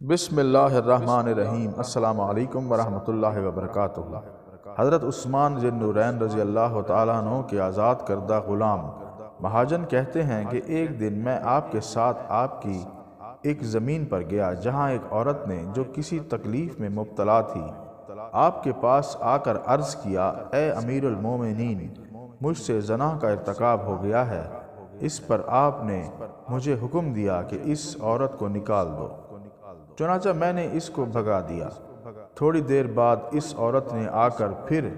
بسم اللہ الرحمن الرحیم۔ السلام علیکم ورحمۃ اللہ وبرکاتہ۔ حضرت عثمان ذی النورین رضی اللہ تعالیٰ عنہ کے آزاد کردہ غلام مہاجن کہتے ہیں کہ ایک دن میں آپ کے ساتھ آپ کی ایک زمین پر گیا جہاں ایک عورت نے جو کسی تکلیف میں مبتلا تھی آپ کے پاس آ کر عرض کیا، اے امیر المومنین، مجھ سے زنا کا ارتکاب ہو گیا ہے۔ اس پر آپ نے مجھے حکم دیا کہ اس عورت کو نکال دو۔ چنانچہ میں نے اس کو بھگا دیا۔ تھوڑی دیر بعد اس عورت نے آ کر پھر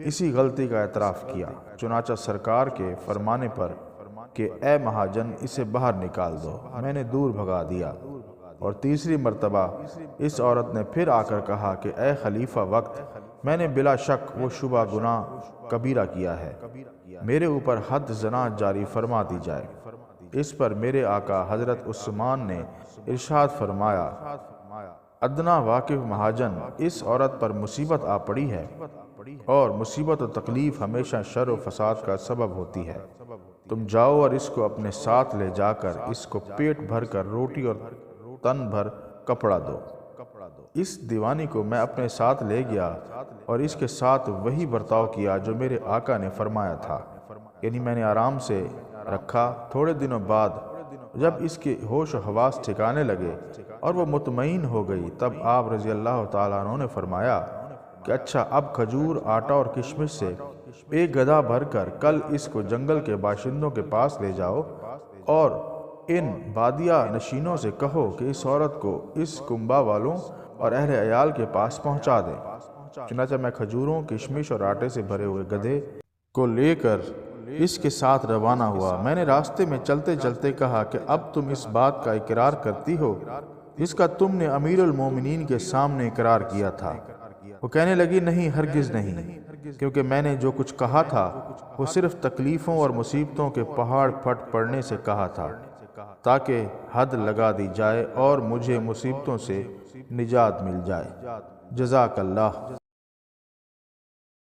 اسی غلطی کا اعتراف کیا۔ چنانچہ سرکار کے فرمانے پر کہ اے مہاجن، اسے باہر نکال دو، میں نے دور بھگا دیا۔ اور تیسری مرتبہ اس عورت نے پھر آ کر کہا کہ اے خلیفہ وقت، میں نے بلا شک وہ شبہ گناہ کبیرہ کیا ہے، میرے اوپر حد زنا جاری فرما دی جائے۔ اس پر میرے آقا حضرت عثمان نے ارشاد فرمایا، ادنا واقف مہاجن، اس عورت پر مصیبت آ پڑی ہے، اور مصیبت و تکلیف ہمیشہ شر و فساد کا سبب ہوتی ہے۔ تم جاؤ اور اس کو اپنے ساتھ لے جا کر اس کو پیٹ بھر کر روٹی اور تن بھر کپڑا دو۔ اس دیوانی کو میں اپنے ساتھ لے گیا اور اس کے ساتھ وہی برتاؤ کیا جو میرے آقا نے فرمایا تھا، یعنی میں نے آرام سے رکھا۔ تھوڑے دنوں بعد جب اس کے ہوش و حواس ٹھکانے لگے اور وہ مطمئن ہو گئی، تب آپ رضی اللہ تعالیٰ عنہ نے فرمایا کہ اچھا، اب کھجور، آٹا اور کشمش سے ایک گدھا بھر کر کل اس کو جنگل کے باشندوں کے پاس لے جاؤ اور ان بادیہ نشینوں سے کہو کہ اس عورت کو اس کنبہ والوں اور اہل عیال کے پاس پہنچا دیں۔ چنانچہ میں کھجوروں، کشمش اور آٹے سے بھرے ہوئے گدھے کو لے کر اس کے ساتھ روانہ ہوا۔ میں نے راستے میں چلتے چلتے کہا کہ اب تم اس بات کا اقرار کرتی ہو جس کا تم نے امیر المومنین کے سامنے اقرار کیا تھا؟ وہ کہنے لگی، نہیں، ہرگز نہیں، کیونکہ میں نے جو کچھ کہا تھا وہ صرف تکلیفوں اور مصیبتوں کے پہاڑ پھٹ پڑنے سے کہا تھا تاکہ حد لگا دی جائے اور مجھے مصیبتوں سے نجات مل جائے۔ جزاک اللہ۔